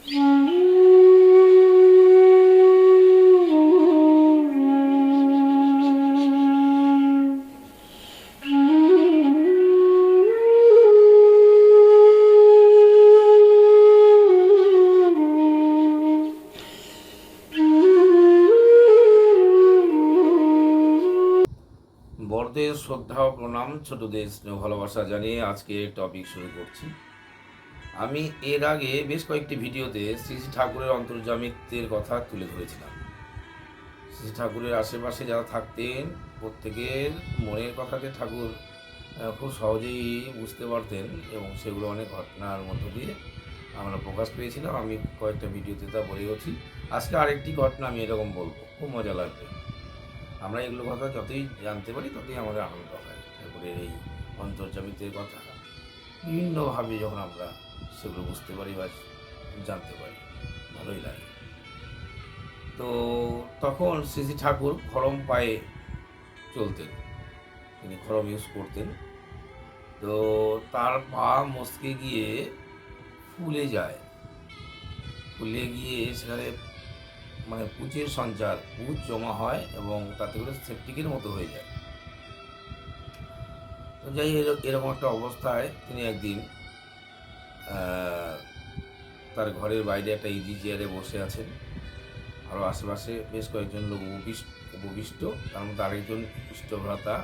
বড়দের শ্রদ্ধা ও প্রণাম, ছোটদের স্নেহ ভালোবাসা জানিয়ে আজকে টপিক শুরু করছি। আমি এর আগে বেশ কয়েকটি ভিডিওতে শ্রী শ্রী ঠাকুরের অন্তর্যামিত্বের কথা তুলে ধরেছিলাম। শ্রী ঠাকুরের আশেপাশে যারা থাকতেন প্রত্যেকের মনের কথাকে ঠাকুর খুব সহজেই বুঝতে পারতেন এবং সেগুলো অনেক ঘটনার মধ্য দিয়ে আমরা প্রকাশ পেয়েছিলাম। আমি কয়েকটা ভিডিওতে তা বলেওছি। আজকে আরেকটি ঘটনা আমি এরকম বলবো, খুব মজা লাগবে। আমরা এগুলো কথা যতই জানতে পারি ততই আমাদের আনন্দ হয়। ঠাকুরের এই অন্তর্যামিতের কথা বিভিন্নভাবে যখন আমরা সেগুলো বুঝতে পারি বা জানতে পারি, ভালোই লাগে। তো তখন শ্রী শ্রী ঠাকুর খড়ম পায়ে চলতেন, তিনি খড়ম ইউজ করতেন। তো তার পা মস্কে গিয়ে ফুলে যায়, ফুলে গিয়ে সেখানে মানে পুঁচের সঞ্চার, পুঁচ জমা হয় এবং তাতে করে সেপটিকের মতো হয়ে যায়। তো যাই এরকম একটা অবস্থায় তিনি একদিন তার ঘরের বাইরে একটা ইজি চেয়ারে বসে আছেন। আরও আশেপাশে বেশ কয়েকজন লোক উপবিষ্ট, তার মধ্যে আরেকজন ইষ্টভ্রাতা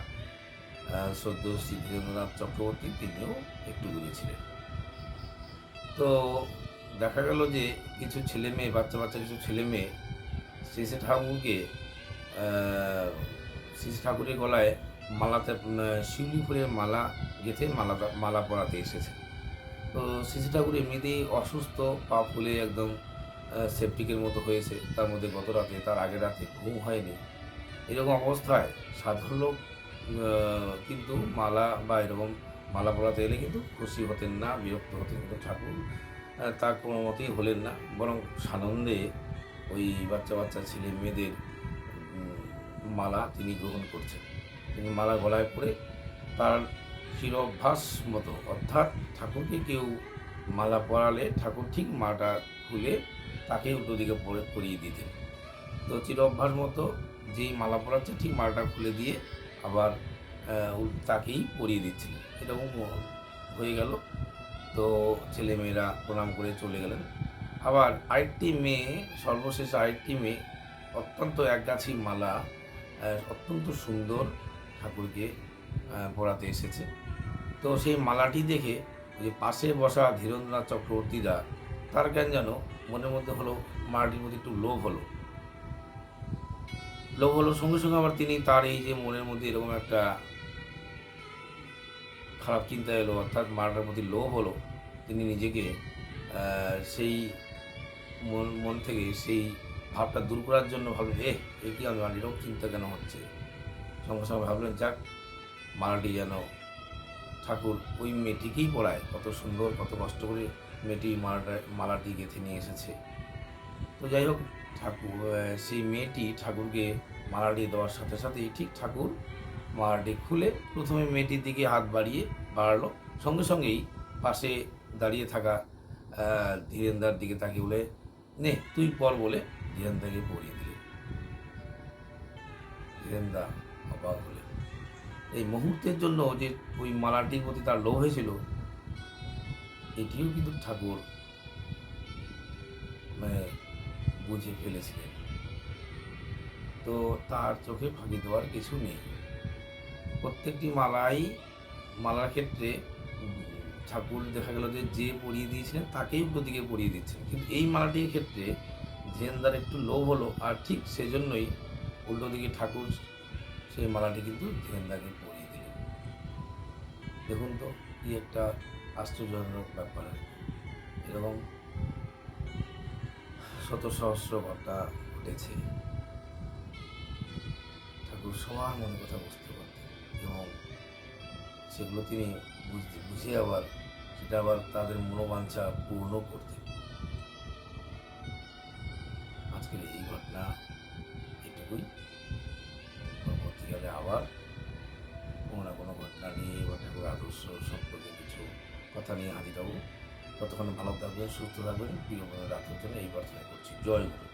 সদ্য শ্রী ধীরেন্দ্রনাথ চক্রবর্তী, তিনিও একটু দূরে ছিলেন। তো দেখা গেল যে কিছু ছেলে মেয়ে, বাচ্চা বাচ্চা কিছু ছেলে মেয়ে শ্রী শ্রী ঠাকুরকে শ্রী শ্রী ঠাকুরের গলায় মালাতে শিউলি ফুলের মালা গেঁথে মালা পরাতে এসেছে। তো শ্রী শ্রী ঠাকুর এমনিতেই অসুস্থ, পা ফুলে একদম সেপটিকের মতো হয়েছে। তার মধ্যে গত রাতে, তার আগের রাতে ঘুম হয়নি। এরকম অবস্থায় সাধারণ লোক কিন্তু মালা বা এরকম মালা পরাতে এলে কিন্তু খুশি হতেন না, বিরক্ত হতেন। কিন্তু ঠাকুর তা কোনো মতেই হলেন না, বরং সানন্দে ওই বাচ্চা বাচ্চা ছেলে মেয়েদের মালা তিনি গ্রহণ করছেন। তিনি মালা গলায় পরে তার চিরঅভ্যাস মতো, অর্থাৎ ঠাকুরকে কেউ মালা পরালে ঠাকুর ঠিক মালাটা খুলে তাকে উল্টো দিকে পরিয়ে দিতেন। তো চিরঅভ্যাস মতো যেই মালা পরাচ্ছে ঠিক মালাটা খুলে দিয়ে আবার তাকেই পরিয়ে দিচ্ছিলেন। এরকম হয়ে গেল। তো ছেলেমেয়েরা প্রণাম করে চলে গেলেন। আবার আরেকটি মেয়ে, সর্বশেষ আরেকটি মেয়ে অত্যন্ত একগাছি মালা অত্যন্ত সুন্দর ঠাকুরকে পরাতে এসেছে। তো সেই মালাটি দেখে যে পাশে বসা ধীরেন্দ্রনাথ চক্রবর্তীরা, তার কেন যেন মনের মধ্যে হলো, মালাটির প্রতি একটু লোভ হলো। সঙ্গে সঙ্গে আবার তিনি তার এই যে মনের মধ্যে এরকম একটা খারাপ চিন্তা এলো, অর্থাৎ মালাটার প্রতি লোভ হলো, তিনি নিজেকে সেই মন থেকে সেই ভাবটা দূর করার জন্য ভাবলেন, এ কি আমি এরকম চিন্তা কেন হচ্ছে। সঙ্গে সঙ্গে ভাবলেন, যাক মালাটি যেন ঠাকুর ওই মেয়েটিকেই পড়ায়, কত সুন্দর, কত কষ্ট করে মেয়েটি মালাটি গেঁথে নিয়ে এসেছে। তো যাই হোক, ঠাকুর সেই মেয়েটি ঠাকুরকে মালাটি দেওয়ার সাথে সাথেই ঠিক ঠাকুর মালাটি খুলে প্রথমে মেয়েটির দিকে হাত বাড়ালো, সঙ্গে সঙ্গেই পাশে দাঁড়িয়ে থাকা ধীরেন্দার দিকে তাকিয়ে বলে, নে তুই পর বলে ধীরেন্দাকে পরিয়ে দিলে। ধীরেন্দা অবাক হলে। এই মুহূর্তের জন্য যে ওই মালাটির প্রতি তার লোভ হয়েছিল, এটিও কিন্তু ঠাকুর মানে বুঝে ফেলেছিলেন। তো তার চোখে ফাঁকি দেওয়ার কিছু নেই। প্রত্যেকটি মালার ক্ষেত্রে ঠাকুর দেখা গেল যে পরিয়ে দিয়েছিলেন তাকেই প্রতীকে পরিয়ে দিচ্ছেন, কিন্তু এই মালাটির ক্ষেত্রে ধীরেন্দার একটু লোভ হলো, আর ঠিক সেজন্যই উল্টো দিকে ঠাকুর সেই মালাটি কিন্তু ধীরেন্দাকে পরিয়ে দিলেন। দেখুন তো কি একটা আশ্চর্যজনক ব্যাপার। এরকম শত সহস্র ঘটনা ঘটেছে। ঠাকুর সবার মনে কথা বুঝতে পারতেন এবং সেগুলো তিনি বুঝে আবার সেটা আবার তাদের মনোবাঞ্ছা পূর্ণ করতেন। আজকের এই ঘটনা এটুকুই। পরবর্তীকালে আবার কোনো না কোনো ঘটনা নিয়ে বা ঠাকুর আদর্শ সম্পর্কে কিছু কথা নিয়ে হাজির হব। ততক্ষণ ভালো থাকবেন, সুস্থ থাকবেন, প্রিয় মনে রাখার জন্য এই প্রার্থনা করছি। জয় গুরু।